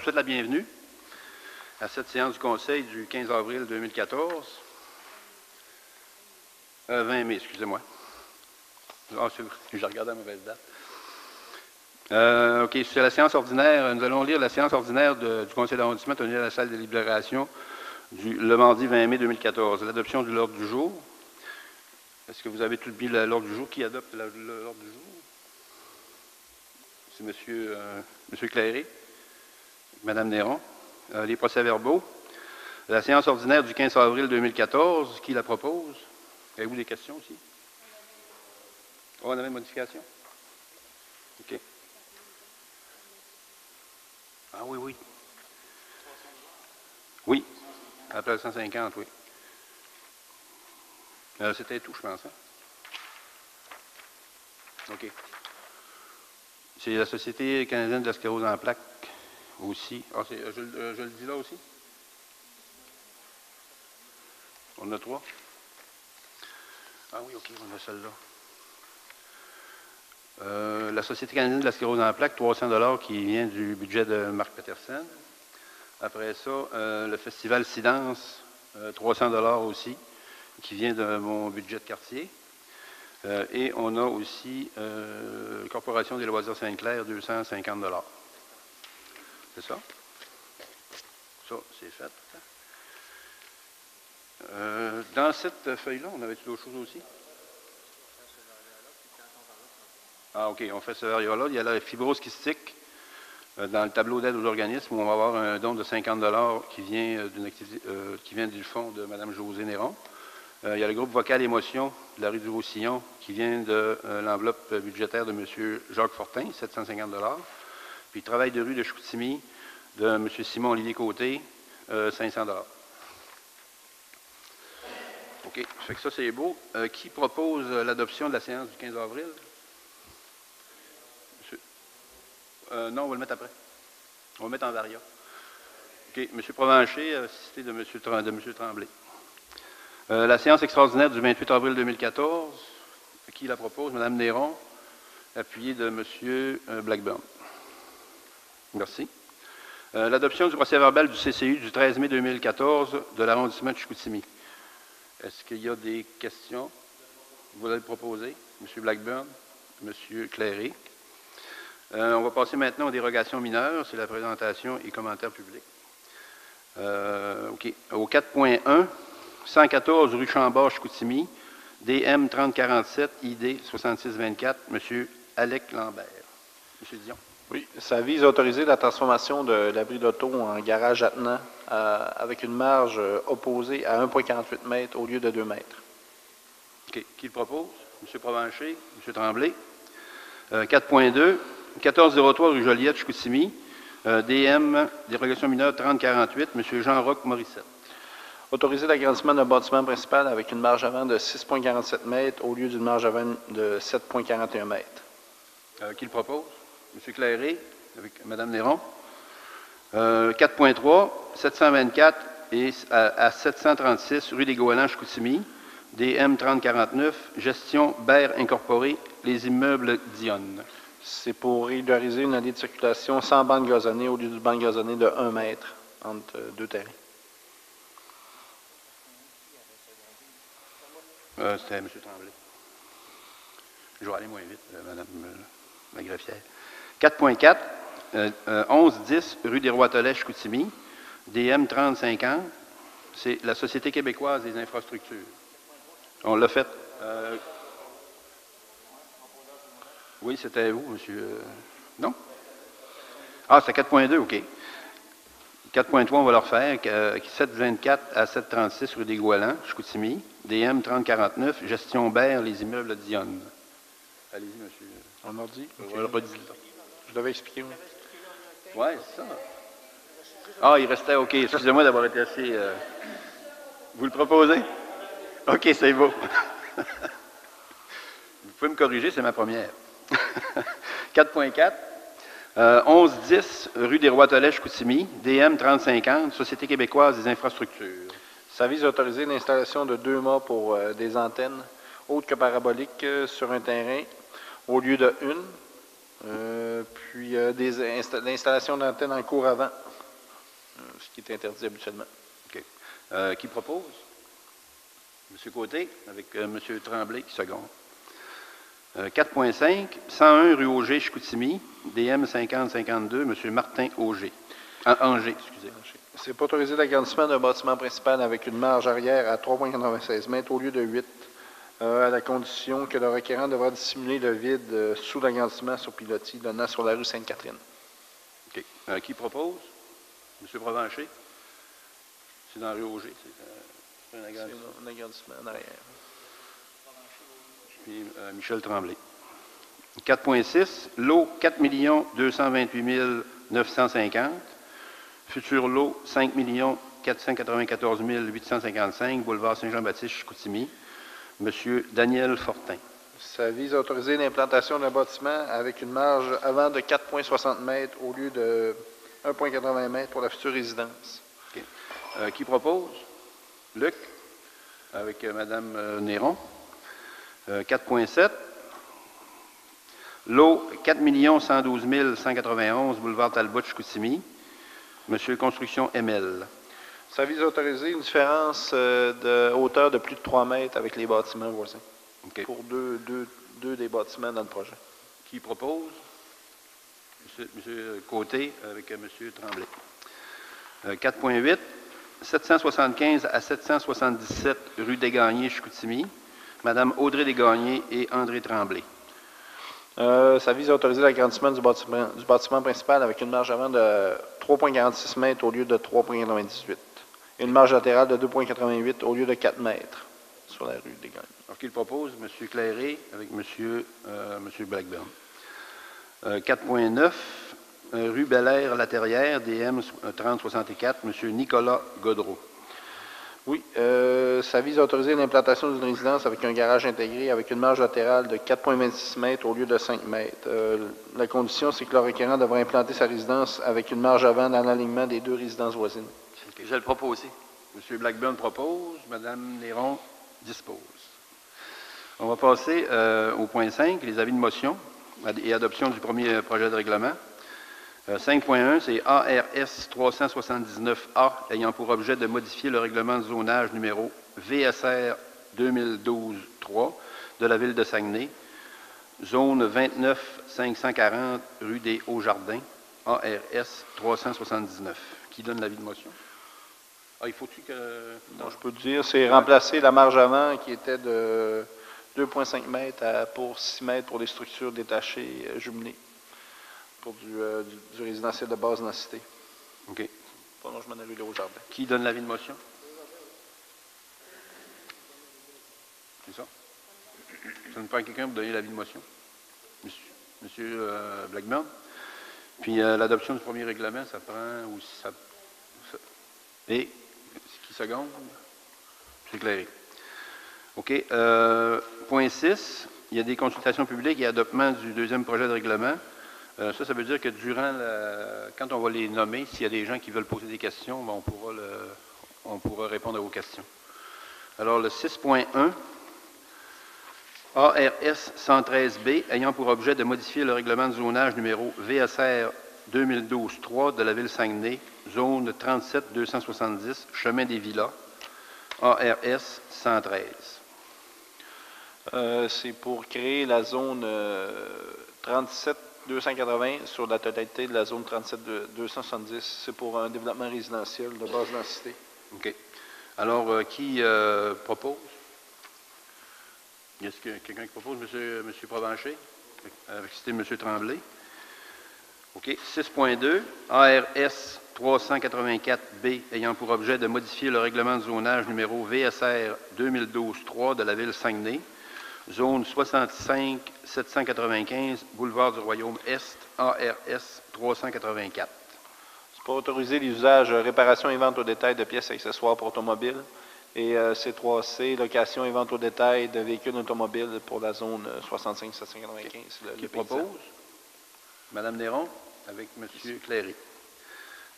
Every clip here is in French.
souhaite la bienvenue à cette séance du Conseil du 15 avril 2014. 20 mai, excusez-moi. Ah, j'ai regardé la mauvaise date. OK, c'est la séance ordinaire. Nous allons lire la séance ordinaire du Conseil d'arrondissement tenue à la salle de délibération le mardi 20 mai 2014. L'adoption de l'ordre du jour. Est-ce que vous avez tout mis l'ordre du jour? Qui adopte l'ordre du jour? C'est Monsieur Clairé, Madame Néron. Les procès-verbaux. La séance ordinaire du 15 avril 2014, qui la propose? Avez-vous des questions aussi? Oh, on avait une modification? OK. Ah oui, oui. Oui, après 150, oui. C'était tout, je pense. Hein? OK. C'est la Société canadienne de la sclérose en plaques aussi. Ah, je le dis là aussi? On en a 3? Ah oui, OK, on a celle-là. La Société canadienne de la sclérose en plaques, 300 $ qui vient du budget de Marc Petersen. Après ça, le Festival Silence, 300 $ aussi, qui vient de mon budget de quartier. Et on a aussi Corporation des loisirs Sainte-Claire, 250 $. C'est ça? Ça, c'est fait. Dans cette feuille-là, on avait-tu d'autres choses aussi? Ah, OK, on fait ce variole-là. Il y a la fibrose kystique dans le tableau d'aide aux organismes où on va avoir un don de 50 $ qui vient du fonds de Mme Josée Néron. Il y a le groupe Vocal Émotion de la rue du Roussillon qui vient de l'enveloppe budgétaire de M. Jacques Fortin, 750 $. Puis le travail de rue de Chicoutimi de M. Simon-Olivier Côté, 500 $. OK, fait que ça, c'est beau. Qui propose l'adoption de la séance du 15 avril? Non, on va le mettre après. On va le mettre en varia. OK. M. Provencher, assisté de M. Tremblay. La séance extraordinaire du 28 avril 2014, qui la propose? Mme Néron, appuyée de M. Blackburn. Merci. L'adoption du procès-verbal du CCU du 13 mai 2014 de l'arrondissement de Chicoutimi. Est-ce qu'il y a des questions? Vous allez le proposer, M. Blackburn, M. Clairé. On va passer maintenant aux dérogations mineures. C'est la présentation et commentaires publics. OK. Au 4.1, 114 rue Chambord-Chicoutimi, DM 3047, ID 6624, M. Alec Lambert. M. Dion. Oui, ça vise à autoriser la transformation de l'abri d'auto en garage attenant avec une marge opposée à 1,48 m au lieu de 2 mètres. OK. Qui le propose? M. Provencher, M. Tremblay. 4.2, 1403 rue Joliette, Chicoutimi, DM, dérogation mineure 3048, M. Jean-Roch Morissette. Autoriser l'agrandissement d'un bâtiment principal avec une marge avant de 6,47 m au lieu d'une marge avant de 7,41 m. Qui le propose? M. Clairé, avec Mme Néron. 4.3, 724 et à 736 rue des Goélands, Chicoutimi, DM 3049, gestion Baird Incorporée, les immeubles Dionne. C'est pour régulariser une allée de circulation sans bande gazonnée au lieu d'une bande gazonnée de 1 mètre entre deux terrains. C'était M. Tremblay. Je vais aller moins vite, Mme la greffière. 4.4, 1110 rue des Rois-Tolets, Chicoutimi, DM 3050. C'est la Société québécoise des infrastructures. On l'a fait. Oui, c'était où, monsieur? Non? Ah, c'est 4.2, OK. 4.3, on va le refaire. 724 à 736 rue des Goélands, Chicoutimi, DM 3049, gestion Baird, les immeubles Dionne. Allez-y, monsieur. On a dit? On va le redire. Je l'avais expliqué. Oui, c'est ça. Ah, il restait, OK. Excusez-moi d'avoir été assez... Vous le proposez? OK, c'est beau. Vous pouvez me corriger, c'est ma première. 4.4, 1110 rue des Rois-Tolets, Chicoutimi, DM 3050, Société québécoise des infrastructures. Ça vise à autoriser l'installation de 2 mâts pour des antennes autres que paraboliques sur un terrain au lieu de une. Puis l'installation d'antennes en cours avant ce qui est interdit habituellement. OK. Qui propose? M. Côté, avec M. Tremblay qui seconde. 4.5, 101 rue Auger, Chicoutimi, DM 5052, M. Martin Auger. Angers, excusez. C'est pour autoriser l'agrandissement d'un bâtiment principal avec une marge arrière à 3,96 mètres au lieu de 8, à la condition que le requérant devra dissimuler le vide sous l'agrandissement sur pilotis donnant sur la rue Sainte-Catherine. OK. Qui propose? M. Provencher? C'est dans la rue Auger. C'est un agrandissement. C'est un agrandissement en arrière. Puis Michel Tremblay. 4.6, lot 4 228 950. Futur lot 5 494 855, boulevard Saint-Jean-Baptiste, Chicoutimi. Monsieur Daniel Fortin. Ça vise à autoriser l'implantation d'un bâtiment avec une marge avant de 4,60 mètres au lieu de 1,80 mètres pour la future résidence. Okay. Qui propose? Luc, avec Mme Néron. 4.7. Lot 4 112 191, boulevard Talbot, Chicoutimi. Monsieur Construction ML. Ça vise à autoriser une différence de hauteur de plus de 3 mètres avec les bâtiments voisins. Okay. Pour deux des bâtiments dans le projet. Qui propose? Monsieur Côté avec M. Tremblay. 4.8, 775 à 777 rue Desgagnés, Chicoutimi. Mme Audrey Desgagnés et André Tremblay. Ça vise à autoriser l'agrandissement du bâtiment principal avec une marge avant de 3,46 mètres au lieu de 3,98 et une marge latérale de 2,88 au lieu de 4 mètres sur la rue Desgagnés. Alors, qui le propose? M. Clairé avec M. Blackburn. 4.9, rue Bel-Air-Laterrière, DM 3064, M. Nicolas Godreau. Oui, ça vise à autoriser l'implantation d'une résidence avec un garage intégré avec une marge latérale de 4,26 mètres au lieu de 5 mètres. La condition, c'est que le requérant devra implanter sa résidence avec une marge avant dans l'alignement des deux résidences voisines. Okay. Je le propose aussi. M. Blackburn propose, Mme Néron dispose. On va passer au point 5, les avis de motion et adoption du premier projet de règlement. 5.1, c'est ARS 379A, ayant pour objet de modifier le règlement de zonage numéro VSR 2012-3 de la ville de Saguenay, zone 29 540 rue des Hauts-Jardins, ARS 379. Qui donne l'avis de motion? Ah, il faut-tu que... Non, je peux te dire, c'est remplacer la marge avant qui était de 2,5 mètres pour 6 mètres pour les structures détachées jumelées. Pour du résidentiel de basse densité. OK. Prolongement de la rue des Hauts-Jardins. Qui donne l'avis de motion? C'est ça? Ça nous prend quelqu'un pour donner l'avis de motion? Monsieur Blackburn. Puis l'adoption du premier règlement, ça prend aussi ça. Et qui seconde? C'est clair. OK. Point 6. Il y a des consultations publiques et adoptement du deuxième projet de règlement. Ça veut dire que durant quand on va les nommer, s'il y a des gens qui veulent poser des questions, ben on pourra répondre à vos questions. Alors, le 6.1, ARS 113B, ayant pour objet de modifier le règlement de zonage numéro VSR 2012-3 de la ville Saguenay, zone 37 270, chemin des Villas, ARS 113. C'est pour créer la zone 37 280 sur la totalité de la zone 37 270. C'est pour un développement résidentiel de basse densité. OK. Alors, qui propose? Y a-t-il quelqu'un qui propose? Monsieur Provencher? Avec cité M. Tremblay. OK. 6.2. ARS 384B ayant pour objet de modifier le règlement de zonage numéro VSR 2012-3 de la ville Saguenay. Zone 65 795, boulevard du Royaume-Est, ARS 384. C'est pour autoriser les usages réparation et vente au détail de pièces et accessoires pour automobiles. Et C3C, location et vente au détail de véhicules automobiles pour la zone 65 795. Qui propose? Mme Néron, avec M. Clairé.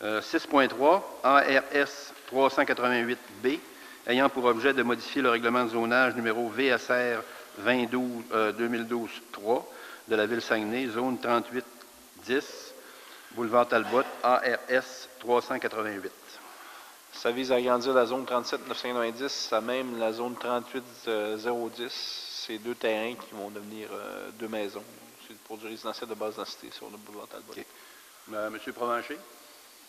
6.3, ARS 388B, ayant pour objet de modifier le règlement de zonage numéro VSR 2012-3 de la ville Saguenay, zone 38-10, boulevard Talbot, ARS 388. Ça vise à agrandir la zone 37-990 à même la zone 38-010. C'est 2 terrains qui vont devenir 2 maisons. C'est pour du résidentiel de basse densité sur le boulevard Talbot. Okay. M. Provencher,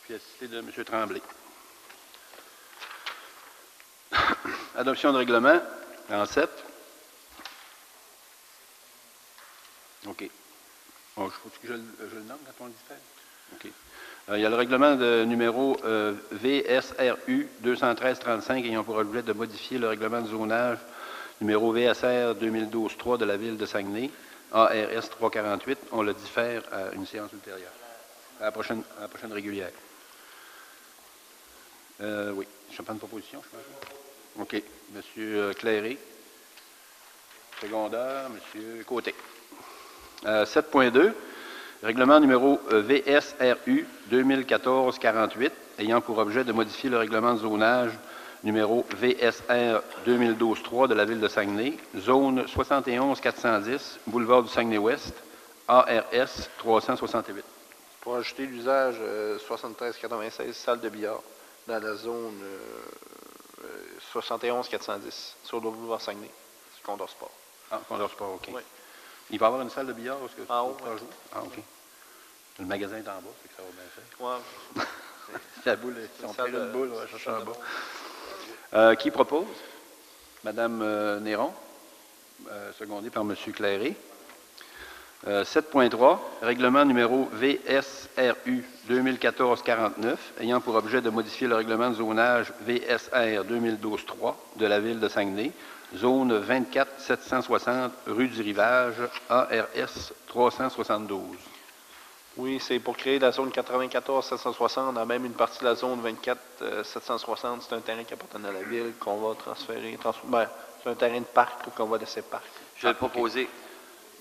puis assisté de M. Tremblay. Adoption de règlement en 7. OK. Bon, je faut que je le nomme quand on le diffère? OK. Il y a le règlement de numéro VSRU 213-35 ayant pour objet de modifier le règlement de zonage numéro VSR 2012-3 de la ville de Saguenay, ARS 348. On le diffère à une séance ultérieure, à la prochaine régulière. Oui, je prends une proposition, je pense. OK. Monsieur Cléré. Secondaire, Monsieur Côté. 7.2. Règlement numéro VSRU 2014-48, ayant pour objet de modifier le règlement de zonage numéro VSR 2012-3 de la ville de Saguenay, zone 71-410, boulevard du Saguenay-Ouest, ARS 368. Pour ajouter l'usage 73-96, salle de billard, dans la zone 71-410, sur le boulevard Saguenay, c'est Condor Sport. Ah, Condor Sport, OK. Oui. Il va y avoir une salle de billard parce que en haut. Ah, OK. Le magasin est en bas, c'est que ça va bien faire. Oui. La boule, si on perd une boule, on va chercher en bas. Qui propose? Madame Néron, secondée par M. Cléré. 7.3, règlement numéro VSRU 2014-49, ayant pour objet de modifier le règlement de zonage VSR 2012-3 de la ville de Saguenay, zone 24-760, rue du Rivage, ARS 372. Oui, c'est pour créer la zone 94-760, dans même une partie de la zone 24-760. C'est un terrain qui appartient à la ville qu'on va transférer. C'est un terrain de parc qu'on va laisser parc. Je vais le proposer.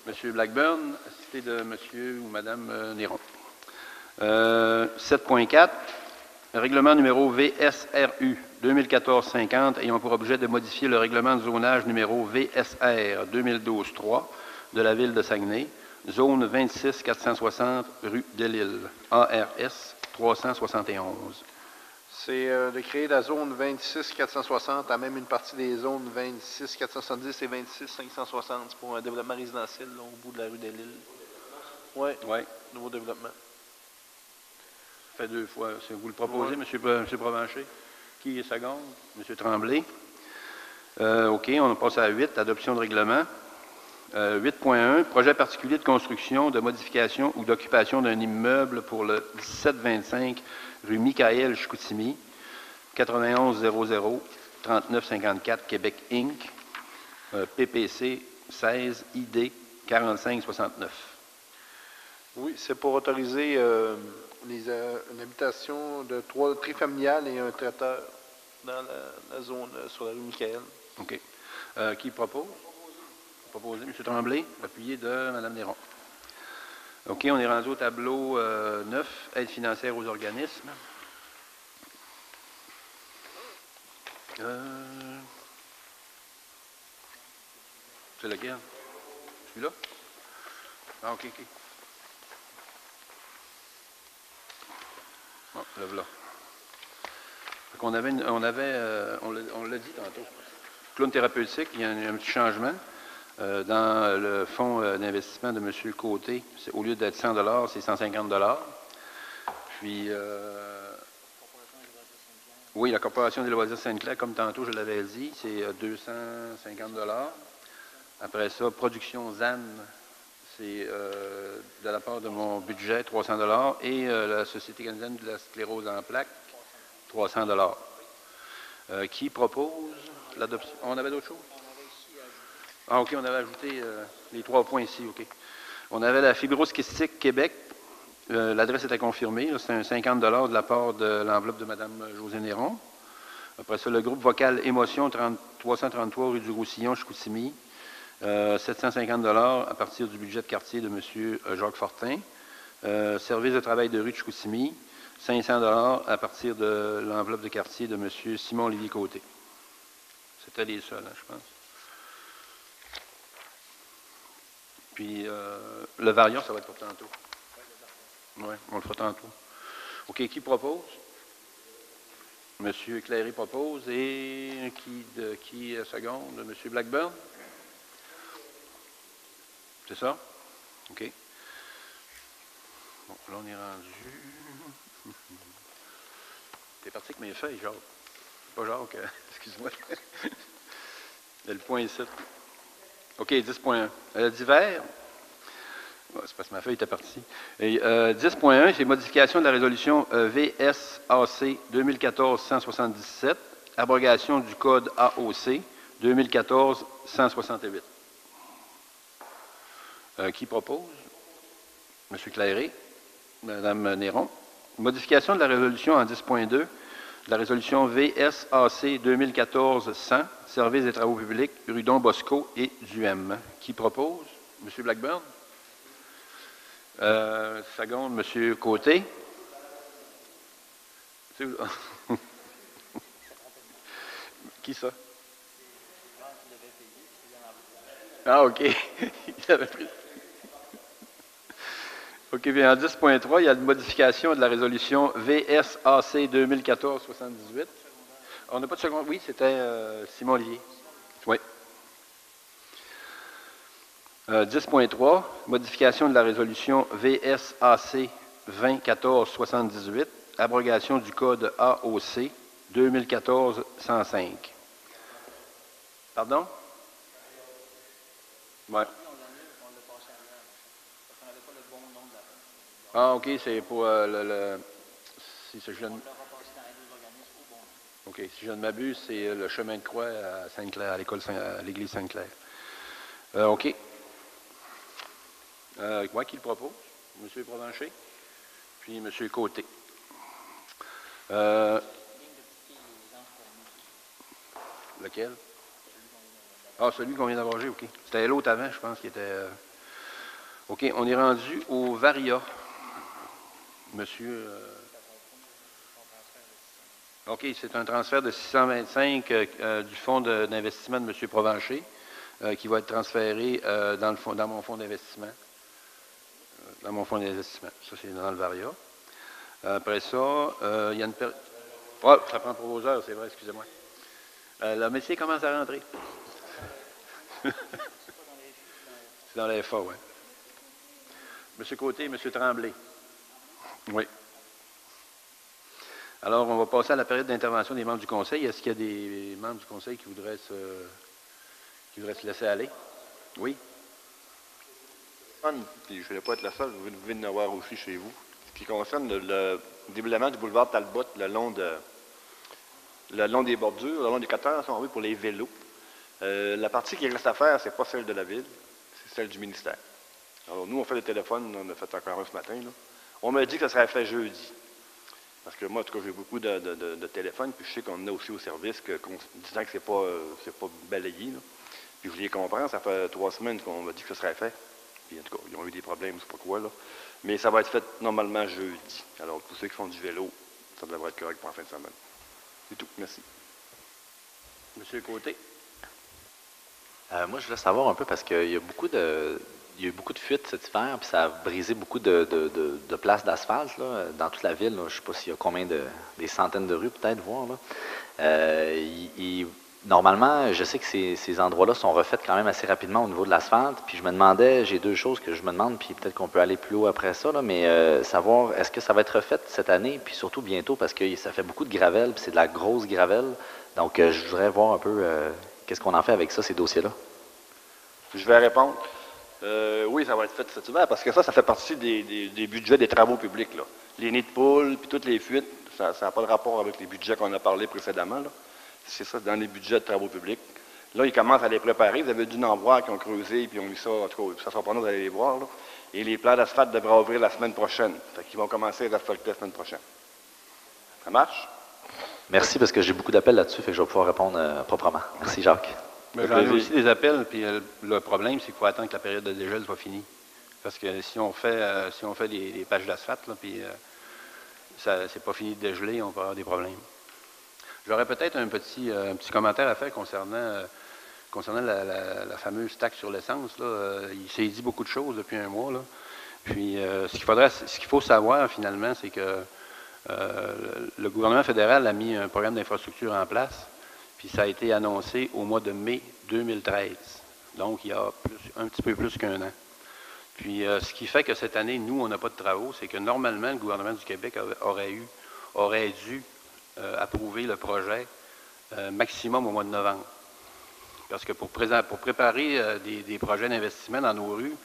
M. Blackburn, assisté de M. ou Mme Néron. 7.4, règlement numéro VSRU 2014-50, ayant pour objet de modifier le règlement de zonage numéro VSR 2012-3 de la ville de Saguenay, zone 26-460, rue Delisle, ARS 371. C'est de créer la zone 26-460 à même une partie des zones 26-470 et 26-560 pour un développement résidentiel là, au bout de la rue des Lilles. Oui, nouveau développement. Ça fait 2 fois. Vous le proposez, M. Provencher? Qui est seconde? M. Tremblay. OK, on passe à 8, adoption de règlement. 8.1, projet particulier de construction, de modification ou d'occupation d'un immeuble pour le 1725 rue Michael Chicoutimi, 9100 3954 Québec Inc., PPC 16 ID 4569. Oui, c'est pour autoriser une habitation de 3 trifamiliales et un traiteur dans la zone sur la rue Michael. OK. Qui propose? Proposé, M. Tremblay, appuyé de Mme Néron. OK, on est rendu au tableau 9, aide financière aux organismes. C'est lequel? Celui-là? Ah, OK. Bon, le voilà. On l'a dit tantôt. Clown thérapeutique, il y a un petit changement. Dans le fonds d'investissement de M. Côté, au lieu d'être 100 c'est 150 Puis, oui, la Corporation des loisirs Sainte-Claire, comme tantôt je l'avais dit, c'est 250 Après ça, Production ZAN, c'est de la part de mon budget, 300 et la Société canadienne de la sclérose en plaques, 300 Qui propose l'adoption? On avait d'autres choses? Ah, OK, on avait ajouté les 3 points ici, OK. On avait la fibrose kystique Québec. L'adresse était confirmée. C'est un 50 de la part de l'enveloppe de Mme Josée Néron. Après ça, le groupe vocal Émotion, 333 rue du Roussillon, Chicoutimi. 750 à partir du budget de quartier de M. Jacques Fortin. Service de travail de rue de Chicoutimi, 500 à partir de l'enveloppe de quartier de M. Simon-Olivier Côté. C'était les seuls, hein, je pense. Puis, le variant, ça va être pour tantôt. Oui, on le fera tantôt. OK, qui propose? M. Clary propose et qui seconde? M. Blackburn? C'est ça? OK. Bon, là, on est rendu. T'es parti avec mes feuilles, Jacques. Pas Jacques, excuse-moi. Il y a le point ici. OK, 10.1. Divers. Ouais, c'est parce que ma feuille était partie. 10.1, c'est modification de la résolution VSAC 2014-177, abrogation du code AOC 2014-168. Qui propose? M. Clairé. Mme Néron. Modification de la résolution en 10.2, de la résolution VSAC 2014-100, service des travaux publics, Rudon, Bosco et Duhem. Qui propose? M. Blackburn. Seconde, M. Côté. Qui ça? Ah, OK. Il avait pris. OK, bien en 10.3, il y a une modification de la résolution VSAC 2014-78. On n'a pas de seconde. Oui, c'était Simon Lier. Oui. 10.3, modification de la résolution VSAC 2014-78, abrogation du code AOC 2014-105. Pardon? Oui. Ah, OK, c'est pour si je ne... OK, si je ne m'abuse, c'est le chemin de croix à Sainte-Claire, à l'église Sainte-Claire. OK. Moi qui le propose? M. Provencher, puis M. Côté. Lequel? Ah, celui qu'on vient d'aborger, OK. C'était l'autre avant, je pense, qui était... OK, on est rendu au Varia. Monsieur... OK, c'est un transfert de 625 du fonds d'investissement de M. Provencher qui va être transféré dans mon fonds d'investissement. Dans mon fonds d'investissement. Ça, c'est dans le Varia. Après ça, il y a une... Oh, ça prend 3 heures, c'est vrai, excusez-moi. Le métier commence à rentrer. C'est dans les FA, oui. M. Côté et M. Tremblay. Oui. Alors, on va passer à la période d'intervention des membres du Conseil. Est-ce qu'il y a des membres du Conseil qui voudraient se laisser aller? Oui. Puis je ne vais pas être la seule, vous venez en avoir aussi chez vous. Ce qui concerne le développement du boulevard Talbot le long des bordures, le long des cutters, si on veut, pour les vélos. La partie qui reste à faire, ce n'est pas celle de la ville, c'est celle du ministère. Alors, nous, on fait le téléphone, on a fait encore un ce matin. Là. On m'a dit que ça serait fait jeudi. Parce que moi, en tout cas, j'ai beaucoup de téléphones, puis je sais qu'on a aussi au service disant que c'est pas balayé. Là. Puis je les comprends, ça fait 3 semaines qu'on m'a dit que ça serait fait. Puis en tout cas, ils ont eu des problèmes, je ne sais pas quoi, là. Mais ça va être fait normalement jeudi. Alors, pour ceux qui font du vélo, ça devrait être correct pour la fin de semaine. C'est tout. Merci. Monsieur Côté. Moi, je voulais savoir un peu parce qu'il y a beaucoup de fuites cet hiver, puis ça a brisé beaucoup de places d'asphalte là, dans toute la ville. Là. Je ne sais pas s'il y a combien des centaines de rues, peut-être, voir. Là. Normalement, je sais que ces endroits-là sont refaits quand même assez rapidement au niveau de l'asphalte. Puis je me demandais, j'ai 2 choses que je me demande, puis peut-être qu'on peut aller plus haut après ça, là, mais savoir, est-ce que ça va être refait cette année, puis surtout bientôt, parce que ça fait beaucoup de gravelle, puis c'est de la grosse gravelle. Donc, je voudrais voir un peu qu'est-ce qu'on en fait avec ça, ces dossiers-là. Je vais répondre. Oui, ça va être fait cet hiver, parce que ça fait partie des budgets des travaux publics. Là. Les nids de poules, puis toutes les fuites, ça n'a pas de rapport avec les budgets qu'on a parlé précédemment. Là. C'est ça, dans les budgets de travaux publics. Là, ils commencent à les préparer. Vous avez dû en voir qui ont creusé, puis ont mis ça, en tout cas, ça sera pas nous d'aller les voir. Là. Et les plans d'asphalte devraient ouvrir la semaine prochaine. Fait qu'ils vont commencer à asphalter la semaine prochaine. Ça marche? Merci, parce que j'ai beaucoup d'appels là-dessus, fait que je vais pouvoir répondre proprement. Merci, Jacques. J'en ai aussi des appels, puis le problème, c'est qu'il faut attendre que la période de dégel soit finie. Parce que si on fait des pages d'asphalte, puis c'est pas fini de dégeler, on peut avoir des problèmes. J'aurais peut-être un petit commentaire à faire concernant la fameuse taxe sur l'essence. Il s'est dit beaucoup de choses depuis un mois. Là. Puis ce qu'il faut savoir finalement, c'est que Le gouvernement fédéral a mis un programme d'infrastructure en place, puis ça a été annoncé au mois de mai 2013. Donc, il y a un petit peu plus qu'un an. Puis, ce qui fait que cette année, nous, on n'a pas de travaux, c'est que normalement, le gouvernement du Québec aurait dû approuver le projet maximum au mois de novembre. Parce que pour préparer des projets d'investissement dans nos rues,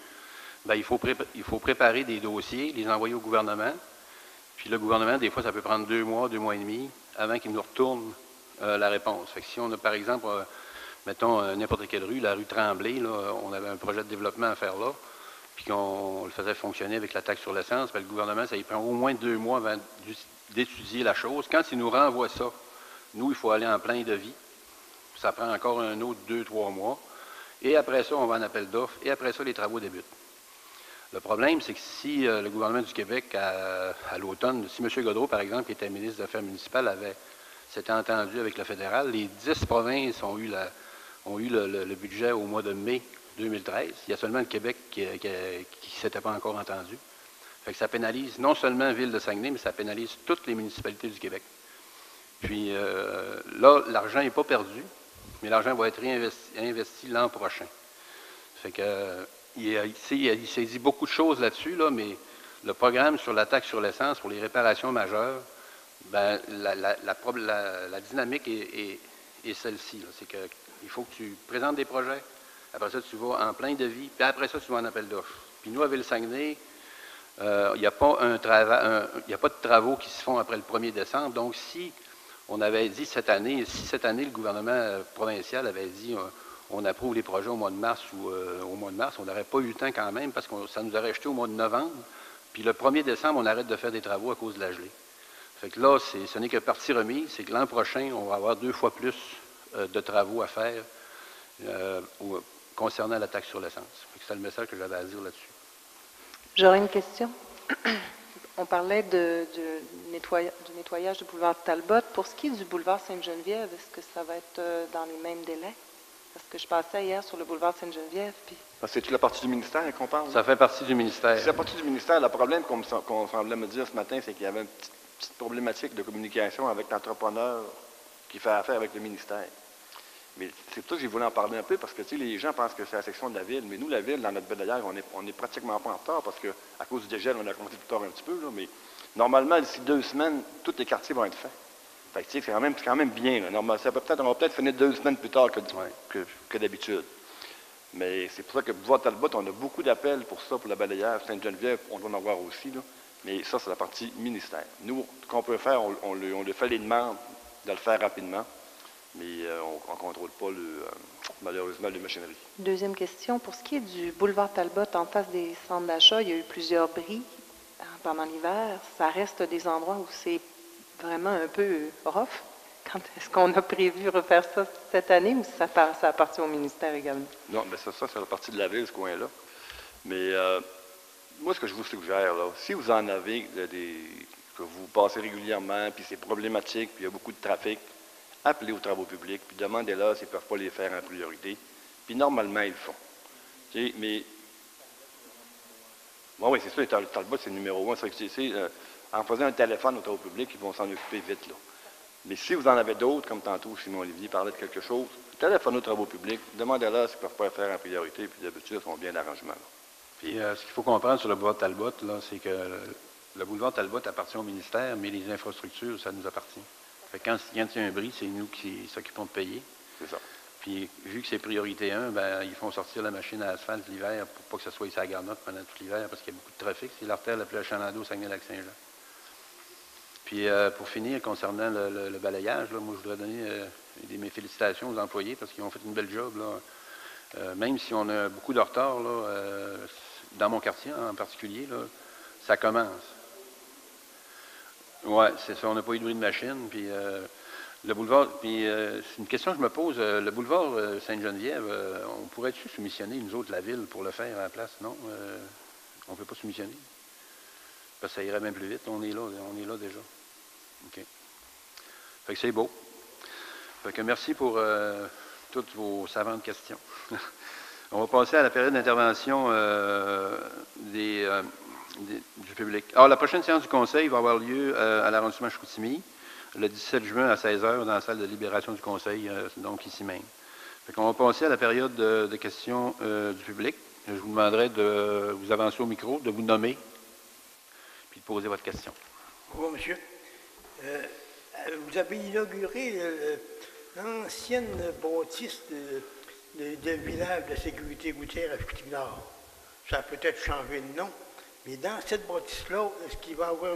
bien, il faut préparer des dossiers, les envoyer au gouvernement. Puis le gouvernement, des fois, ça peut prendre 2 mois et demi avant qu'il nous retourne la réponse. Fait que si on a, par exemple, mettons, n'importe quelle rue, la rue Tremblay, là, on avait un projet de développement à faire là, puis qu'on le faisait fonctionner avec la taxe sur l'essence, le gouvernement, ça y prend au moins 2 mois avant d'étudier la chose. Quand il nous renvoie ça, nous, il faut aller en plein devis. Ça prend encore un autre 2-3 mois. Et après ça, on va en appel d'offres. Et après ça, les travaux débutent. Le problème, c'est que si le gouvernement du Québec, à l'automne, si M. Godreau, par exemple, qui était ministre des Affaires municipales, s'était entendu avec le fédéral, les 10 provinces ont eu le budget au mois de mai 2013. Il y a seulement le Québec qui ne s'était pas encore entendu. Fait que ça pénalise non seulement la ville de Saguenay, mais ça pénalise toutes les municipalités du Québec. Puis là, l'argent n'est pas perdu, mais l'argent va être réinvesti l'an prochain. Fait que il s'est dit beaucoup de choses là-dessus, là, mais le programme sur la taxe sur l'essence pour les réparations majeures, ben, la dynamique est celle-ci. C'est qu'il faut que tu présentes des projets, après ça, tu vas en plein devis, puis après ça, tu vas en appel d'offres. Puis nous, à Ville-Saguenay, il n'y a pas de travaux qui se font après le 1er décembre. Donc, si on avait dit cette année, le gouvernement provincial avait dit on approuve les projets au mois de mars on n'aurait pas eu le temps quand même parce que ça nous aurait jeté au mois de novembre. Puis le 1er décembre, on arrête de faire des travaux à cause de la gelée. Fait que là, ce n'est que partie remise, c'est que l'an prochain, on va avoir 2 fois plus de travaux à faire concernant la taxe sur l'essence. C'est le message que j'avais à dire là-dessus. J'aurais une question. On parlait du nettoyage du boulevard Talbot. Pour ce qui est du boulevard Sainte-Geneviève, est-ce que ça va être dans les mêmes délais? Parce que je passais hier sur le boulevard Sainte-Geneviève. Puis... C'est-tu la partie du ministère qu'on parle? Ça fait partie du ministère. C'est la partie du ministère. Le problème qu'on semblait me dire ce matin, c'est qu'il y avait une petite problématique de communication avec l'entrepreneur qui fait affaire avec le ministère. Mais c'est pour ça que j'ai voulu en parler un peu, parce que les gens pensent que c'est la section de la ville, mais nous, la ville, dans notre baie on n'est pratiquement pas en retard, parce qu'à cause du dégel, on a compté plus tard un petit peu, là, mais normalement, d'ici 2 semaines, tous les quartiers vont être faits. Fait que, c'est quand même bien. Là. Normalement, on va peut-être finir 2 semaines plus tard que d'habitude. Mais c'est pour ça que boulevard Talbot, on a beaucoup d'appels pour ça, pour la balayage. Sainte-Geneviève, on doit en avoir aussi, là. Mais ça, c'est la partie ministère. Nous, ce qu'on peut faire, on lui fait les demandes de le faire rapidement. Mais on ne contrôle pas, malheureusement, les machineries. Deuxième question. Pour ce qui est du boulevard Talbot, en face des centres d'achat, il y a eu plusieurs bris pendant l'hiver. Ça reste des endroits où c'est vraiment un peu rough. Quand est-ce qu'on a prévu refaire ça cette année ou ça appartient au ministère également? Non, mais ça c'est la partie de la ville, ce coin-là. Mais moi, ce que je vous suggère, là, si vous en avez que vous passez régulièrement, puis c'est problématique, puis il y a beaucoup de trafic, appelez aux travaux publics, puis demandez-leur s'ils ne peuvent pas les faire en priorité. Puis normalement, ils le font. Mais, bon, oui, c'est ça, Talbot, c'est le numéro 1. En faisant un téléphone aux travaux publics, ils vont s'en occuper vite, là. Mais si vous en avez d'autres, comme tantôt Simon Olivier parlait de quelque chose, téléphonez aux travaux publics, demandez-leur s'ils ne peuvent pas le faire en priorité, puis d'habitude, ils font bien d'arrangement. Puis, ce qu'il faut comprendre sur le boulevard Talbot, là, c'est que le boulevard Talbot appartient au ministère, mais les infrastructures, ça nous appartient. Fait que quand il y a un bris, c'est nous qui s'occupons de payer. C'est ça. Puis, vu que c'est priorité 1, ben, ils font sortir la machine à asphalte l'hiver pour pas que ça soit ici à Garnotte pendant tout l'hiver, parce qu'il y a beaucoup de trafic. C'est l'artère la plus achalandée au Saguenay-Lac-Saint-Jean. Puis, pour finir, concernant le balayage, là, moi, je voudrais donner mes félicitations aux employés parce qu'ils ont fait une belle job, là. Même si on a beaucoup de retard, là, dans mon quartier en particulier, là, ça commence. Oui, c'est ça. On n'a pas eu de bruit de machine. Puis le boulevard, puis c'est une question que je me pose. Le boulevard Sainte-Geneviève, on pourrait-tu soumissionner, nous autres, la ville, pour le faire à la place? Non? On ne peut pas soumissionner. Parce que ça irait même plus vite. On est là déjà. OK. Fait que c'est beau. Fait que merci pour toutes vos savantes questions. On va passer à la période d'intervention des Du public. Alors, la prochaine séance du Conseil va avoir lieu à l'arrondissement Chicoutimi, le 17 juin à 16 h dans la salle de libération du Conseil, donc ici même. On va passer à la période de questions du public. Je vous demanderai de vous avancer au micro, de vous nommer, puis de poser votre question. Bonjour, monsieur. Vous avez inauguré l'ancienne bâtisse de village de sécurité routière à Chicoutimi-Nord. Ça a peut-être changé de nom, mais dans cette bâtisse-là, est-ce qu'il va y avoir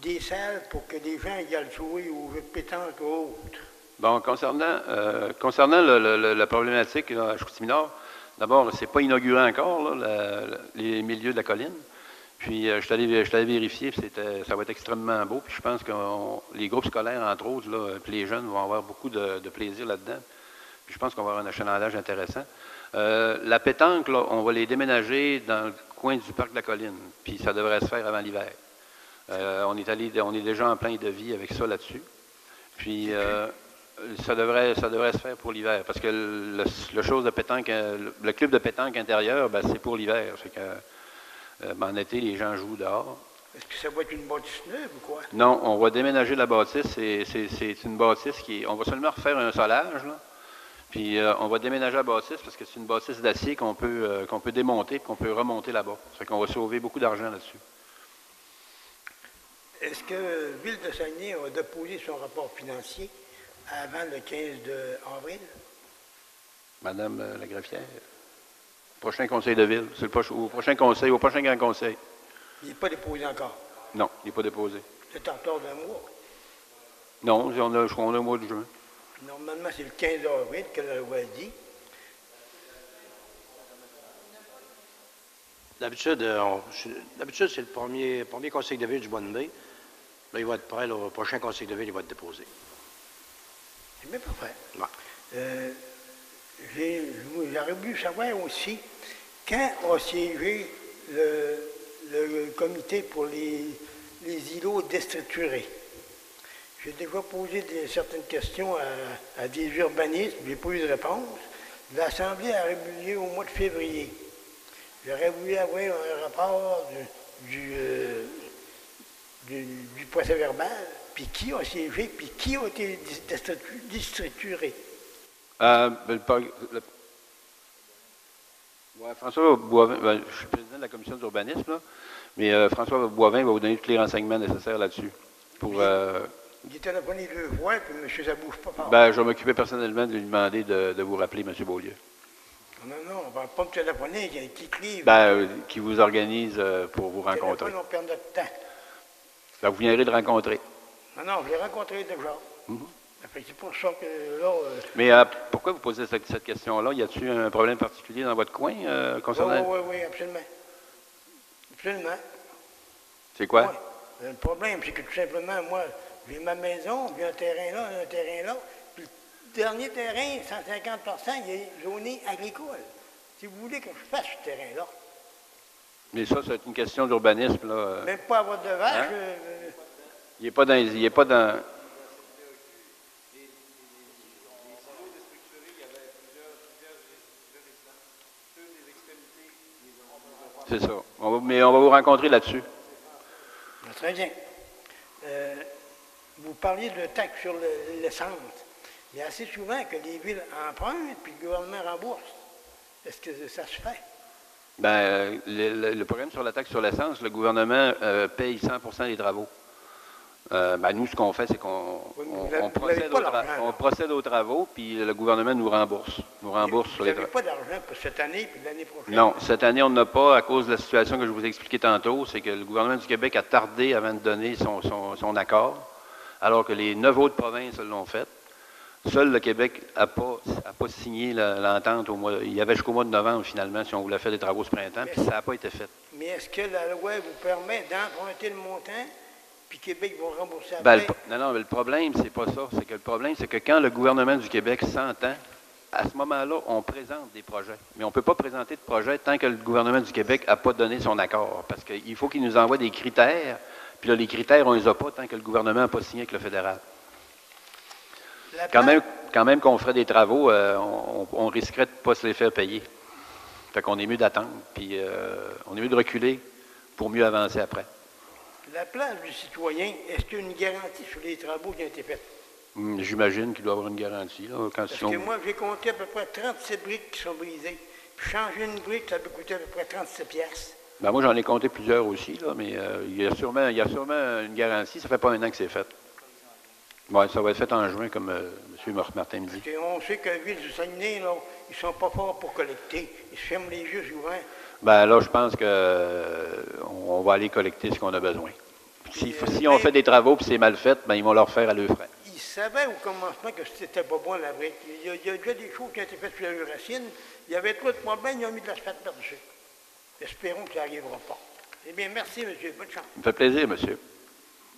des salles pour que les gens y aillent jouer aux jeux de pétanque ou autres? Bon, concernant la problématique là, à Chicoutimi-Nord, d'abord, ce n'est pas inauguré encore, là, les milieux de la colline. Puis, je suis allé vérifier, puis ça va être extrêmement beau. Puis, je pense que les groupes scolaires, entre autres, là, puis les jeunes vont avoir beaucoup de plaisir là-dedans. Puis, je pense qu'on va avoir un achalandage intéressant. La pétanque, là, on va les déménager dans le coin du parc de la colline. Puis, ça devrait se faire avant l'hiver. On est déjà en plein de vie avec ça là-dessus. Puis, ça devrait se faire pour l'hiver. Parce que le chose de pétanque, le club de pétanque intérieur, ben, c'est pour l'hiver. C'est que en été, les gens jouent dehors. Est-ce que ça va être une bâtisse neuve ou quoi? Non, on va déménager la bâtisse. C'est une bâtisse on va seulement refaire un solage, là. Puis on va déménager la bâtisse parce que c'est une bâtisse d'acier qu'on peut démonter et qu'on peut remonter là-bas. Ça fait qu'on va sauver beaucoup d'argent là-dessus. Est-ce que Ville de Saguenay a déposé son rapport financier avant le 15 avril? Madame la greffière. Prochain conseil de ville. C'est au prochain grand conseil. Il n'est pas déposé encore? Non, il n'est pas déposé. C'est en retard d'un mois? Non, je crois qu'on a au mois de juin. Normalement, c'est le 15 avril que la loi dit. D'habitude, c'est le premier conseil de ville du mois de mai. Là, il va être prêt, le prochain conseil de ville, il va être déposé. C'est bien parfait. Ouais. J'aurais voulu savoir aussi, quand a siégé le comité pour les îlots déstructurés? J'ai déjà posé certaines questions à des urbanistes, je n'ai pas eu de réponse. L'Assemblée a régulier au mois de février. J'aurais voulu avoir un rapport du procès verbal, puis qui a siégé, puis qui a été déstructuré. François Boivin, je suis président de la commission d'urbanisme, là, mais François Boivin va vous donner tous les renseignements nécessaires là-dessus. Il est téléphoné 2 fois, puis M. ça ne bouge pas fort. Je vais m'occuper personnellement de lui demander de vous rappeler, M. Beaulieu. Non, on ne va pas me téléphoner, il y a un petit livre. Qui vous organise pour vous rencontrer. On perd notre temps. Vous viendrez le rencontrer. Non, je l'ai rencontré déjà. C'est pour ça que là... Mais pourquoi vous posez cette question-là? Y a-t-il un problème particulier dans votre coin concernant... Oui, absolument. Absolument. C'est quoi? Oui. Le problème, c'est que tout simplement, moi, j'ai ma maison, j'ai un terrain là, puis le dernier terrain, 150 il est zoné agricole. Si vous voulez que je fasse ce terrain-là. Mais ça, c'est une question d'urbanisme, là. Même pas avoir de vache. Hein? Il n'est pas dans... C'est ça. Mais on va vous rencontrer là-dessus. Très bien. Vous parliez de taxe sur l'essence. Il y a assez souvent que les villes empruntent puis le gouvernement rembourse. Est-ce que ça se fait? Le problème sur la taxe sur l'essence, le gouvernement paye 100 des travaux. Nous, ce qu'on fait, c'est qu'on procède aux travaux, puis le gouvernement nous rembourse. Sur les travaux. Vous n'avez pas d'argent pour cette année puis l'année prochaine? Non, cette année, on n'a pas, à cause de la situation que je vous ai expliquée tantôt, c'est que le gouvernement du Québec a tardé avant de donner son accord, alors que les 9 autres provinces l'ont fait. Seul le Québec n'a pas signé l'entente au mois. Il y avait jusqu'au mois de novembre, finalement, si on voulait faire des travaux ce printemps, puis ça n'a pas été fait. Mais est-ce que la loi vous permet d'emprunter le montant? Puis Québec va rembourser après? Non, mais le problème, c'est pas ça. C'est que le problème, c'est que quand le gouvernement du Québec s'entend, à ce moment-là, on présente des projets. Mais on ne peut pas présenter de projet tant que le gouvernement du Québec n'a pas donné son accord. Parce qu'il faut qu'il nous envoie des critères. Puis là, les critères, on ne les a pas tant que le gouvernement n'a pas signé avec le fédéral. Quand même qu'on ferait des travaux, on risquerait de ne pas se les faire payer. Fait qu'on est mieux d'attendre. Puis on est mieux de reculer pour mieux avancer après. La place du citoyen, est-ce qu'il y a une garantie sur les travaux qui ont été faits? J'imagine qu'il doit avoir une garantie. Là, quand Parce si on- que moi, j'ai compté à peu près 37 briques qui sont brisées. Puis changer une brique, ça peut coûter à peu près 37 piastres. Ben, moi, j'en ai compté plusieurs aussi, là, mais il y a sûrement une garantie. Ça fait pas un an que c'est fait. Ouais, ça va être fait en juin, comme M. Martin me dit. Parce qu'on sait que la ville du Saguenay, là, ils sont pas forts pour collecter. Ils se ferment les yeux souvent. Ben là, je pense que on va aller collecter ce qu'on a besoin. Si on fait des travaux et c'est mal fait, ben ils vont leur faire à leurs frais. Ils savaient au commencement que c'était pas bon la brique. Il y a déjà des choses qui ont été faites sur la racine. Il y avait trop de problèmes, ils ont mis de l'asphalte par-dessus. Espérons que ça n'arrivera pas. Eh bien, merci, monsieur. Bonne chance. Ça me fait plaisir, monsieur.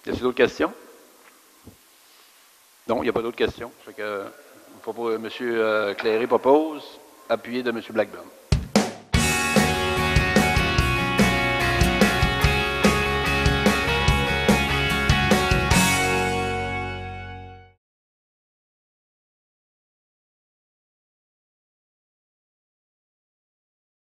Y a-t-il d'autres questions? Non, il n'y a pas d'autres questions. M. Cléré propose, appuyé de M. Blackburn.